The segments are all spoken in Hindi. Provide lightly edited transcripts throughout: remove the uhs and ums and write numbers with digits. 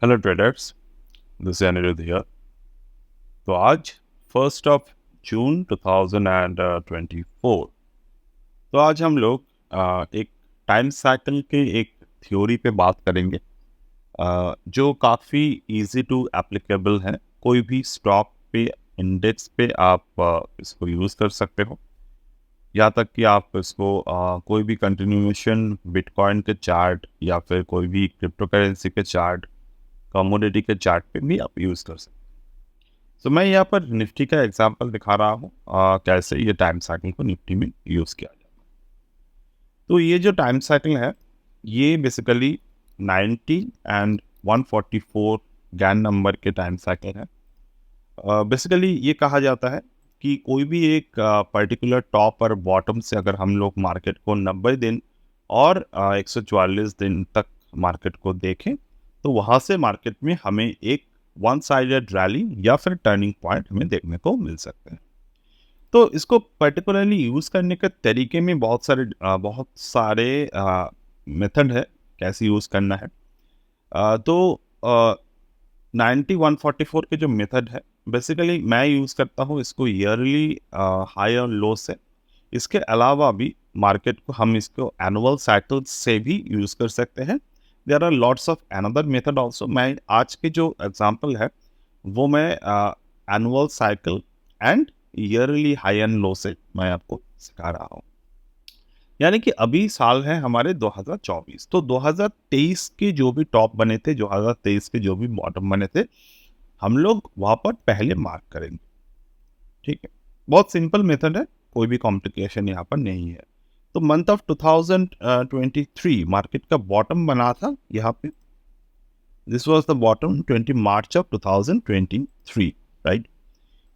Hello traders, this is Aniruddh here. तो आज 1 जून 2024। तो आज हम लोग एक टाइम साइकिल के एक थ्योरी पे बात करेंगे, जो काफ़ी इजी टू एप्लीकेबल है। कोई भी स्टॉक पे, इंडेक्स पे आप इसको यूज़ कर सकते हो। यहाँ तक कि आप इसको कोई भी कंटिन्यूएशन बिटकॉइन के चार्ट या फिर कोई भी क्रिप्टो करेंसी के चार्ट, कमोडिटी के चार्ट पे भी आप यूज़ कर सकते हो। तो मैं यहाँ पर निफ्टी का एग्जांपल दिखा रहा हूँ, कैसे ये टाइम साइकिल को निफ्टी में यूज़ किया जाए। तो ये जो टाइम साइकिल है, ये बेसिकली 90 एंड 144 गैन नंबर के टाइम साइकिल है। बेसिकली ये कहा जाता है कि कोई भी एक पर्टिकुलर टॉप और बॉटम से अगर हम लोग मार्केट को 90 दिन और 144 दिन तक मार्केट को देखें, तो वहाँ से मार्केट में हमें एक वन साइडेड रैली या फिर टर्निंग पॉइंट हमें देखने को मिल सकते हैं। तो इसको पर्टिकुलरली यूज़ करने के तरीके में बहुत सारे मेथड है कैसे यूज़ करना है। तो 90-144 के जो मेथड है, बेसिकली मैं यूज़ करता हूँ इसको ईयरली हाई और लो से। इसके अलावा भी मार्केट को हम इसको एनुअल साइकिल से भी यूज़ कर सकते हैं। There are lots of another method also. मैं आज के जो एग्जांपल है वो मैं annual cycle and yearly high and low से मैं आपको सिखा रहा हूँ। यानी कि अभी साल है हमारे 2024, तो 2023 के जो भी टॉप बने थे, 2023 के जो भी बॉटम बने थे, हम लोग वहाँ पर पहले मार्क करेंगे। ठीक है, बहुत सिंपल मेथड है, कोई भी कॉम्प्लिकेशन यहाँ पर नहीं है। तो मंथ ऑफ 2023 मार्केट का बॉटम बना था यहाँ पे। This was the bottom 20 March of 2023, right.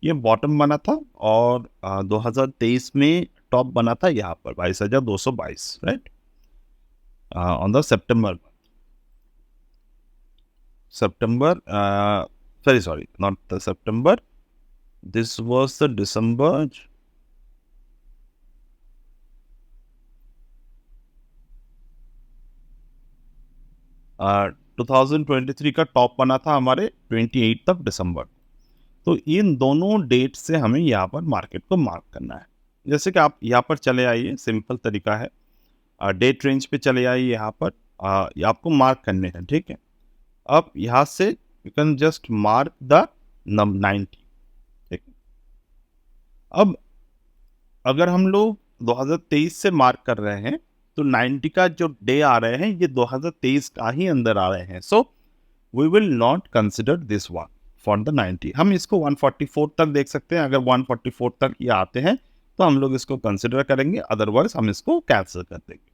ये बॉटम बना था और 2023 में टॉप बना था यहाँ पर 22,222, right, on the September, sorry, not the September, this was the December, 2023 का टॉप बना था हमारे 28 दिसंबर। तो इन दोनों डेट से हमें यहाँ पर मार्केट को मार्क करना है। जैसे कि आप यहाँ पर चले आइए, सिंपल तरीका है, डेट रेंज पे चले आइए, यहाँ पर ये आपको मार्क करने हैं। ठीक है, अब यहाँ से you can just mark the 90। ठीक है, अब अगर हम लोग 2023 से मार्क कर रहे हैं, तो 90 का जो डे आ रहे हैं ये 2023 का ही अंदर आ रहे हैं। So we will not consider this one for the 90। हम इसको 144 तक देख सकते हैं। अगर 144 तक ये आते हैं तो हम लोग इसको कंसिडर करेंगे, अदरवाइज हम इसको कैंसिल कर देंगे।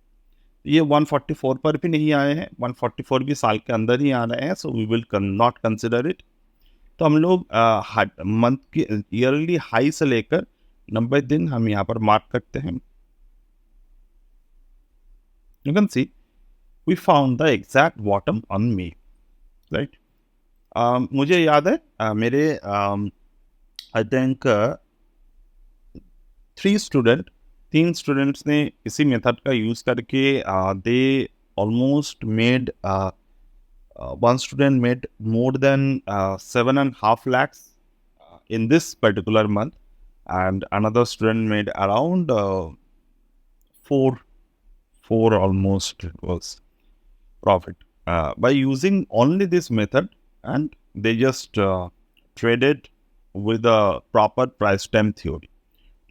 ये 144 पर भी नहीं आए हैं, 144 भी साल के अंदर ही आ रहे हैं, so we will not consider it. तो हम लोग मंथ की ईयरली हाई से लेकर 90 दिन हम यहाँ पर मार्क करते हैं। You can see we found the exact bottom on May, right. मुझे याद है मेरे आई थिंक 3 स्टूडेंट्स ने इसी मेथड का यूज करके they almost made one student made more than 7.5 lakhs in this particular month, and another student made around 4 almost it was profit by using only this method, and they just traded with a proper price time theory.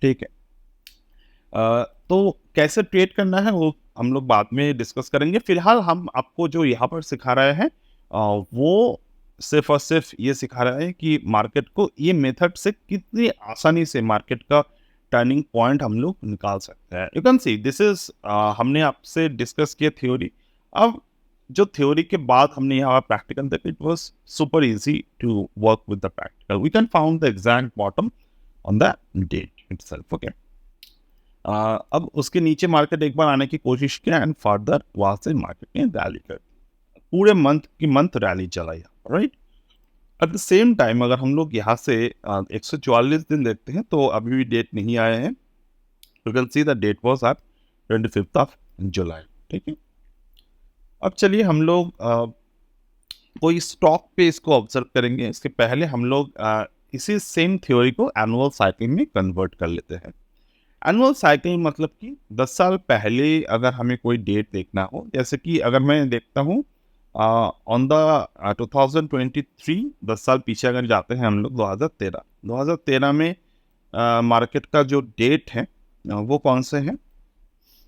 ठीक है, तो कैसे ट्रेड करना है वो हम लोग बाद में डिस्कस करेंगे। फिलहाल हम आपको जो यहाँ पर सिखा रहे हैं वो सिर्फ और सिर्फ ये सिखा रहे हैं कि मार्केट को ये मेथड से कितनी आसानी से मार्केट का टर्निंग पॉइंट हम लोग निकाल सकते हैं। You can see this is, हमने आपसे डिस्कस किया थ्योरी। अब जो थ्योरी के बाद हमने यहाँ प्रैक्टिकल देखा, it was super easy to work with the practical. We can found the exact bottom on the date itself. Okay, अब उसके नीचे मार्केट एक बार आने की कोशिश किया एंड फर्दर वहां से मार्केट ने रैली कर दी। पूरे मंथ रैली चला यहाँ, right. At the same time अगर हम लोग यहाँ से 144 दिन देखते हैं तो अभी भी डेट नहीं आए हैं। You can see the date was at 25 July. ठीक है, अब चलिए हम लोग कोई स्टॉक पे इसको ऑब्जर्व करेंगे, इसके पहले हम लोग इसी सेम थ्योरी को एनुअल साइकिल में कन्वर्ट कर लेते हैं। एनुअल साइकिल मतलब कि 10 साल पहले अगर हमें कोई डेट देखना हो, जैसे कि अगर मैं देखता हूँ ऑन द 2023, 10 साल पीछे अगर जाते हैं हम लोग 2013 में मार्केट का जो डेट है वो कौन से हैं,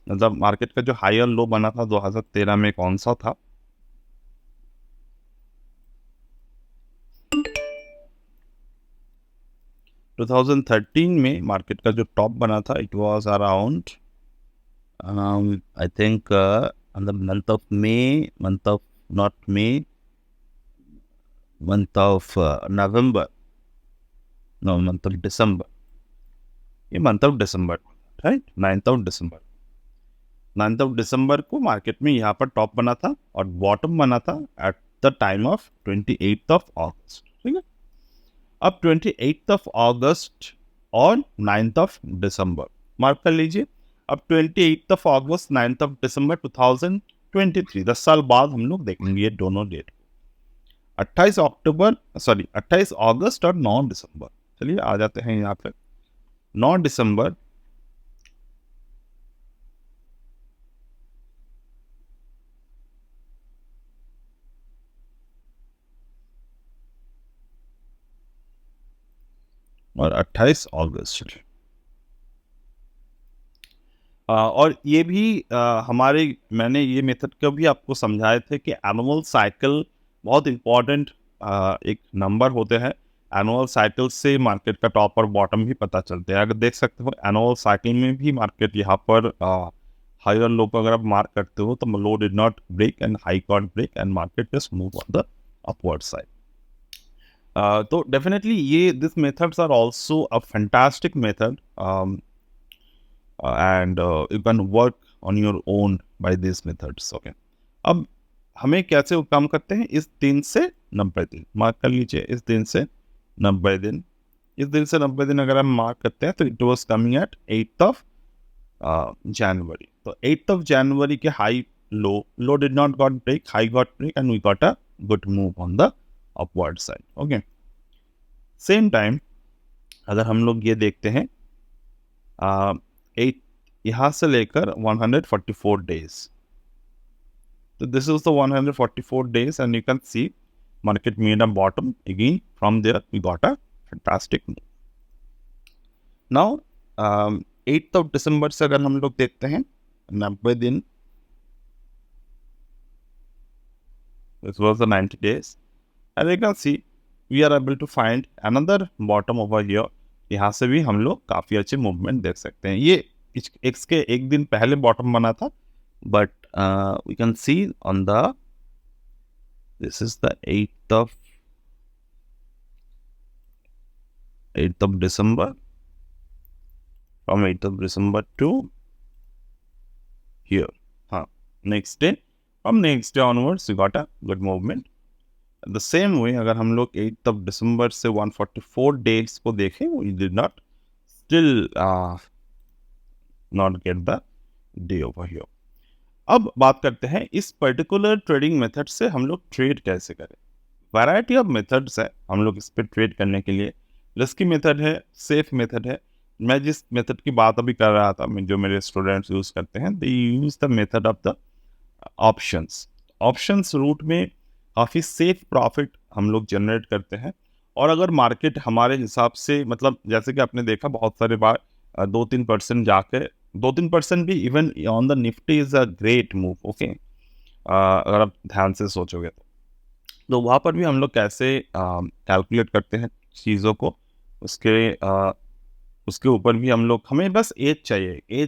मतलब मार्केट का जो हायर लो बना था 2013 में कौन सा था? टू 2013 में मार्केट का जो टॉप बना था it was around I think on the month of May, month of November, no, month of December. ये month of December, right, 9th of December को मार्केट में यहाँ पर टॉप बना था और बॉटम बना था at the time of 28th of August, ठीक है। अब 28th of August और 9th of December मार्क कर लीजिए। अब 28th of August, 9th of December 2023, 10 साल बाद हम लोग देखेंगे ये दोनों डेट, 28 अगस्त और 9 दिसंबर। चलिए आ जाते हैं यहाँ पे 9 दिसंबर। और 28 अगस्त, और ये भी मैंने ये मेथड को भी आपको समझाए थे कि एनुअल साइकिल बहुत इम्पॉर्टेंट एक नंबर होते हैं। एनुअल साइकिल से मार्केट का टॉप और बॉटम भी पता चलते हैं। अगर देख सकते हो एनुअल साइकिल में भी मार्केट यहाँ पर हाई और लो पर अगर आप मार्क करते हो तो low did not break and high got break and market just move on the upward side. तो डेफिनेटली ये this methods are also a fantastic method and you can work on your own by these methods, okay। अब हमें कैसे काम करते हैं, इस दिन से 90 दिन मार्क कर लीजिए, इस दिन से 90 दिन, इस दिन से 90 दिन अगर हम मार्क करते हैं तो it was coming at 8th of January। तो 8th of January के high low did not got break, high got break and we got a good move on the upward side, okay. Same time अगर हम लोग ये देखते हैं 8 यहाँ से लेकर 144 डेज, तो this is the 144 days and you can see market made a bottom again, from there we got a fantastic move. Now 8th of December से अगर हम लोग देखते हैं 90 दिन, this was the 90 days and you can see we are able to find another bottom over here। यहाँ से भी हम लोग काफी अच्छे मूवमेंट देख सकते हैं। ये इसके एक दिन पहले बॉटम बना था, but we can see on the this is the 8th of December, from 8th of December to here, हाँ, next day, from next day onwards we got a good movement। The same way अगर हम लोग 8th of December से 144 डेज को देखें, we did not still not get the day over here। अब बात करते हैं इस पर्टिकुलर ट्रेडिंग मेथड से हम लोग ट्रेड कैसे करें। वैरायटी ऑफ मेथड्स है हम लोग इस पर ट्रेड करने के लिए। रिस्की मेथड है, सेफ मेथड है। मैं जिस मेथड की बात अभी कर रहा था, जो मेरे स्टूडेंट्स यूज करते हैं, they use the method of the options route में काफ़ी सेफ प्रॉफिट हम लोग जनरेट करते हैं। और अगर मार्केट हमारे हिसाब से, मतलब जैसे कि आपने देखा बहुत सारे बार 2-3% जाके, 2-3% भी even on the Nifty is a great move, okay. अगर आप ध्यान से सोचोगे तो वहाँ पर भी हम लोग कैसे कैलकुलेट करते हैं चीज़ों को, उसके ऊपर भी हम लोग, हमें बस एज चाहिए,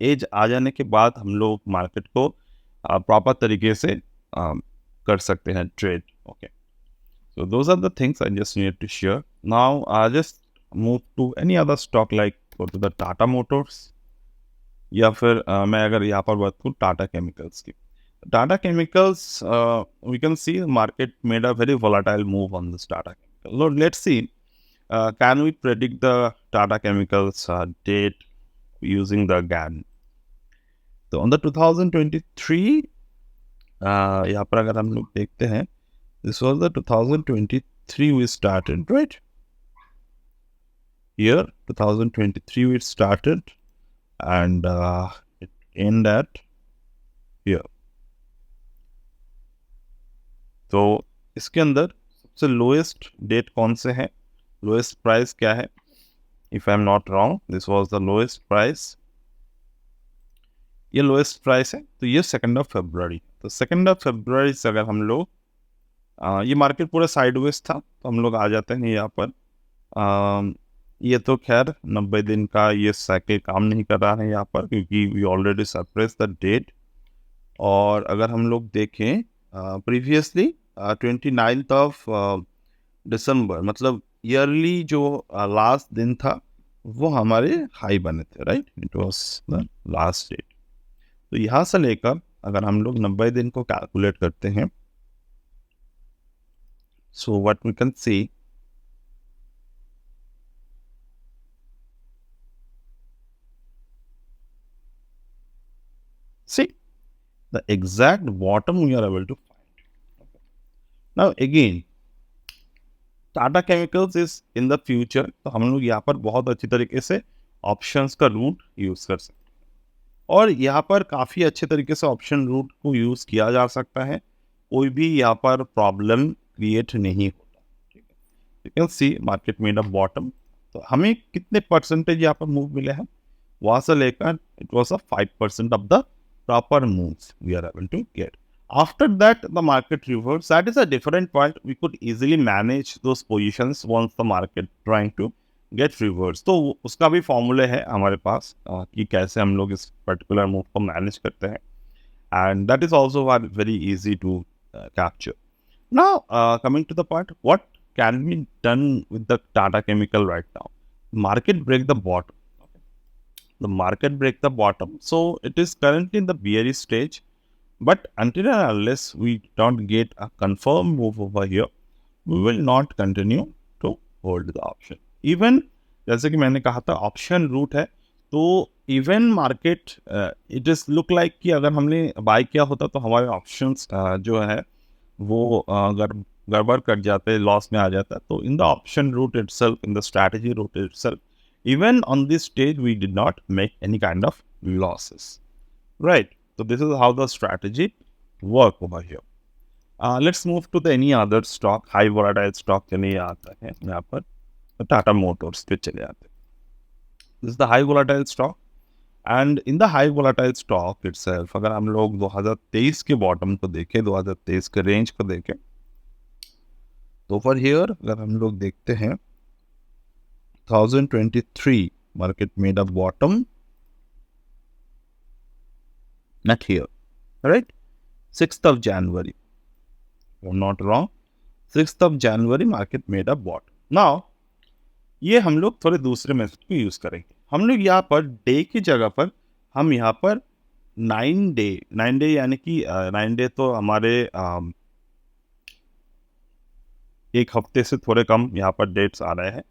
एज आ जाने के बाद हम लोग मार्केट को प्रॉपर तरीके से कर सकते हैं trade, okay. So those are the things I just need to share. Now just move to any other stock, like go to the Tata Motors, या फिर मैं अगर यहाँ पर बात करूँ टाटा केमिकल्स की, Tata chemicals we can see the market made a very volatile move on this Tata chemical. Lord, let's see, can we predict the Tata Chemicals date using the GAN? तो on the 2023 यहाँ पर अगर हम लोग देखते हैं This was the 2023 we started, right? Here 2023 we started and it ended at here. तो इसके अंदर सबसे लोएस्ट डेट कौन से है, लोएस्ट प्राइस क्या है? If I am not wrong this was the lowest price, ये लोएस्ट प्राइस है। तो ये 2 फरवरी। तो 2 फरवरी से अगर हम लोग ये मार्केट पूरा साइडवेज था तो हम लोग आ जाते हैं यहाँ पर। ये तो खैर 90 दिन का ये साइकिल काम नहीं कर रहा है यहाँ पर, क्योंकि we already surpass the date. और अगर हम लोग देखें प्रीवियसली 29th ऑफ दिसंबर, मतलब ईयरली जो लास्ट दिन था वो हमारे हाई बने थे, right? It was the last date. तो यहाँ से लेकर अगर हम लोग 90 दिन को कैलकुलेट करते हैं, so what we can see, see the exact bottom we are able to find. Okay. Now again Tata chemicals is in the future, तो हम लोग यहाँ पर बहुत अच्छी तरीके से ऑप्शंस का रूट यूज कर सकते हैं और यहाँ पर काफ़ी अच्छे तरीके से ऑप्शन रूट को यूज किया जा सकता है, कोई भी यहाँ पर प्रॉब्लम क्रिएट नहीं होता। ठीक है, you can see market made a bottom. तो हमें कितने परसेंटेज यहाँ पर मूव मिले हैं, वहाँ से लेकर it was a 5% of the proper moves we are able to get. After that, the market reverse. That is a different point. We could easily manage those positions once the market trying to get reverse. तो उसका भी फॉर्मूले है हमारे पास कि कैसे हम लोग इस पर्टिकुलर मूव को मैनेज करते हैं, and that is also very easy to capture. Now, coming to the part, what can be done with the Tata Chemical right now? Market break the bottom. The market break the bottom, so it is currently in the bearish stage, but until and unless we don't get a confirmed move over here, we will not continue to hold the option. Even जैसे कि मैंने कहा था ऑप्शन रूट है, तो even market it is look like कि अगर हमने बाय किया होता तो हमारे ऑप्शंस जो है वो अगर गड़बड़ कर जाते, लॉस में आ जाता, तो in the option route itself, in the strategy route itself, even on this stage we did not make any kind of losses, right? So this is how the strategy work over here. Let's move to the any other stock, high volatile stock चलिए आता है यहाँ पर, टाटा मोटर्स पे चले आते हैं। This is the high volatile stock, and in the high volatile stock itself अगर हम लोग 2023 के बॉटम को देखें, 2023 के रेंज को देखें, तो over here अगर हम लोग देखते हैं 2023 market made a bottom not here, right? 6th of January, if I'm not wrong, 6th of January market made a bottom. Now ये हम लोग थोड़े दूसरे मेथड को यूज करेंगे। हम लोग यहाँ पर डे की जगह पर हम यहाँ पर 9 डे यानी कि 9 डे तो हमारे एक हफ्ते से थोड़े कम यहाँ पर डेट्स आ रहे हैं,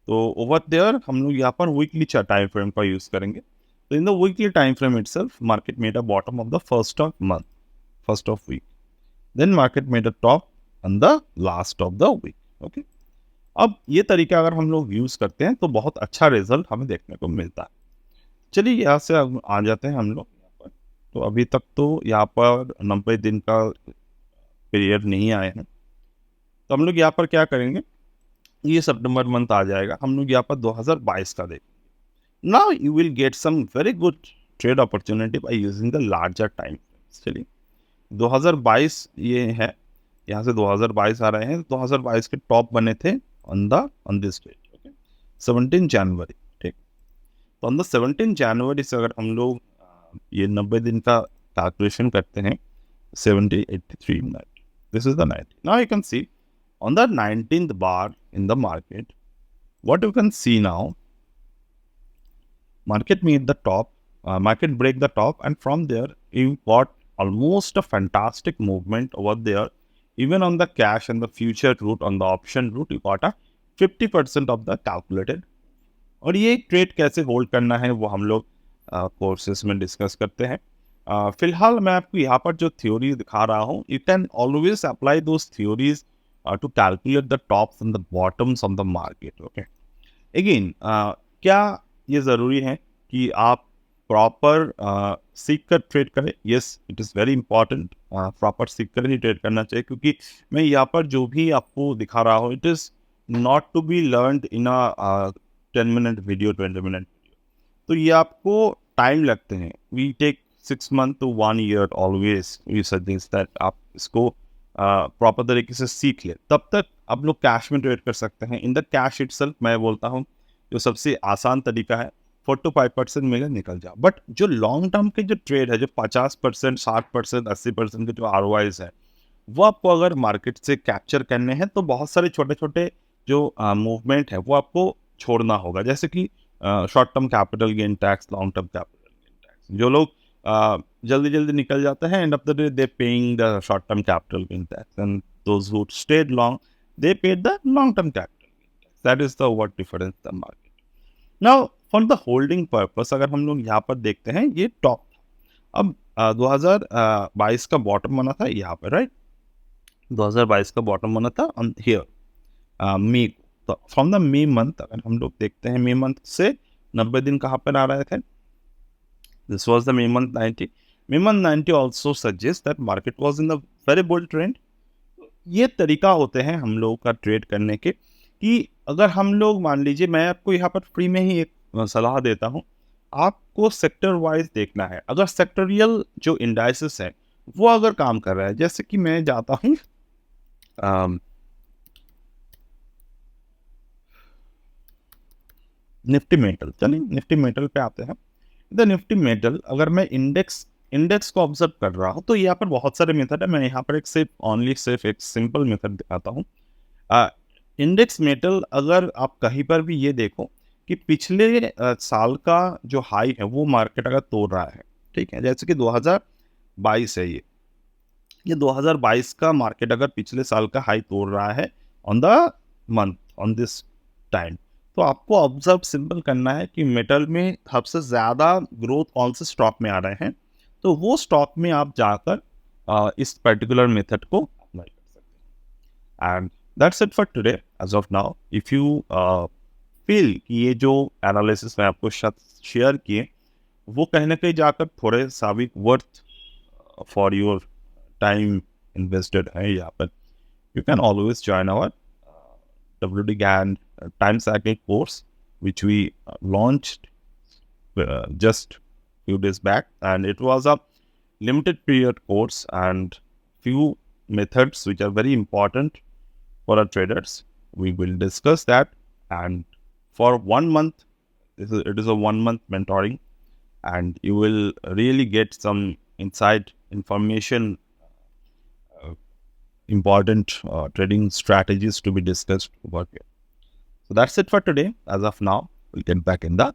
तो ओवर देयर हम लोग यहाँ पर वीकली टाइम फ्रेम का यूज करेंगे। तो in the weekly time frame itself market made a bottom of the first of month, first of week, then market made a top on the last of the week. Okay, अब ये तरीका अगर हम लोग यूज करते हैं तो बहुत अच्छा रिजल्ट हमें देखने को मिलता है। चलिए यहाँ से आ जाते हैं हम लोग यहाँ पर। तो अभी तक तो यहाँ पर 90 दिन का पीरियड नहीं आए हैं, तो हम लोग यहाँ पर क्या करेंगे, ये सितंबर मंथ आ जाएगा, हम लोग यहाँ पर 2022 का देखेंगे। Now you will get some very good trade opportunity by using the larger time. चलिए 2022 ये है, यहाँ से 2022 आ रहे हैं, 2022 के टॉप बने थे ऑन दिस डेट, ओके, 17 जनवरी। ठीक, तो ऑन द 17 जनवरी से अगर हम लोग ये 90 दिन का कैलकुलेशन करते हैं, 70, 83 minute, this is the 90। Now you can C on the 19th bar in the market, what you can see now, market made the top, market break the top, and from there you got almost a fantastic movement over there. Even on the cash and the future route, on the option route, you got a 50% of the calculated. और ये ट्रेड कैसे होल्ड करना है वो हम लोग कोर्सेस में डिस्कस करते हैं। फिलहाल मैं आपको यहाँ पर जो थ्योरी दिखा रहा हूँ, you can always apply those theories to calculate the tops and the bottoms of the market. Okay, again क्या ये ज़रूरी है कि आप प्रॉपर सीख कर ट्रेड करें? Yes, it is very important. Proper सीख कर ही ट्रेड करना चाहिए, क्योंकि मैं यहाँ पर जो भी आपको दिखा रहा हूँ, it is not to be learned in a 10 minute video, 20 minute video. तो ये आपको टाइम लगते हैं. We take 6 month to 1 year always. We suggest that आप इसको प्रॉपर तरीके से सीख ले, तब तक आप लोग कैश में ट्रेड कर सकते हैं. इन द कैश इटसेल्फ मैं बोलता हूँ जो सबसे आसान तरीका है, 4 to 5% मिले निकल जाओ. बट जो लॉन्ग टर्म के जो ट्रेड है, जो 50%, 60%, 80% के जो ROIs है, वो आपको अगर मार्केट से कैप्चर करने हैं तो बहुत सारे छोटे छोटे जो मूवमेंट है वो आपको छोड़ना होगा. जैसे कि short term capital gain tax, long term capital gain tax. जो लोग जल्दी जल्दी निकल जाते हैं, end of the day they paying the short term capital gain tax, and those who stayed long they paid the long term capital gain tax. That is the what difference the market. Now for the holding purpose अगर हम लोग यहाँ पर देखते हैं, ये टॉप. अब 2022 का बॉटम बना था यहाँ पर, राइट? 2022 का बॉटम बना था ऑन हियर मई. तो फ्रॉम द मई मंथ अगर हम लोग देखते हैं, मई मंथ से 90 दिन कहाँ पर आ रहे थे? This was the May month 90. May month 90 also suggest that market was in the very bull trend. ये तरीका होते हैं हम लोगों का ट्रेड करने के, कि अगर हम लोग मान लीजिए, मैं आपको यहाँ पर फ्री में ही एक सलाह देता हूँ, आपको सेक्टर वाइज देखना है. अगर सेक्टोरियल जो इंडाइसेस है वो अगर काम कर रहा है, जैसे कि मैं जाता हूँ निफ्टी मेटल. चलिए निफ्टी मेटल पे आते हैं. द निफ्टी मेटल अगर मैं इंडेक्स इंडेक्स को ऑब्जर्व कर रहा हूँ, तो यहाँ पर बहुत सारे मेथड है. मैं यहाँ पर सिर्फ एक सिंपल मेथड दिखाता हूँ. इंडेक्स मेटल अगर आप कहीं पर भी ये देखो कि पिछले साल का जो हाई है वो मार्केट अगर तोड़ रहा है, ठीक है, जैसे कि 2022 है ये 2022 का मार्केट अगर पिछले साल का हाई तोड़ रहा है on the month, on this time, तो आपको ऑब्जर्व सिंपल करना है कि मेटल में सबसे ज़्यादा ग्रोथ कौन से स्टॉक में आ रहे हैं, तो वो स्टॉक में आप जाकर इस पर्टिकुलर मेथड को अप्लाई कर सकते हैं. And that's it for today as of now. If you feel कि ये जो एनालिसिस मैं आपको शेयर किए वो कहीं ना कहीं जाकर थोड़े साबित worth for your time invested है यहाँ पर, you can always join our WD GAN time cycle course, which we launched just few days back, and it was a limited period course and few methods which are very important for our traders. We will discuss that, and for 1 month, it is a 1 month mentoring, and you will really get some inside information, important trading strategies to be discussed over here. So that's it for today. As of now, we'll get back in the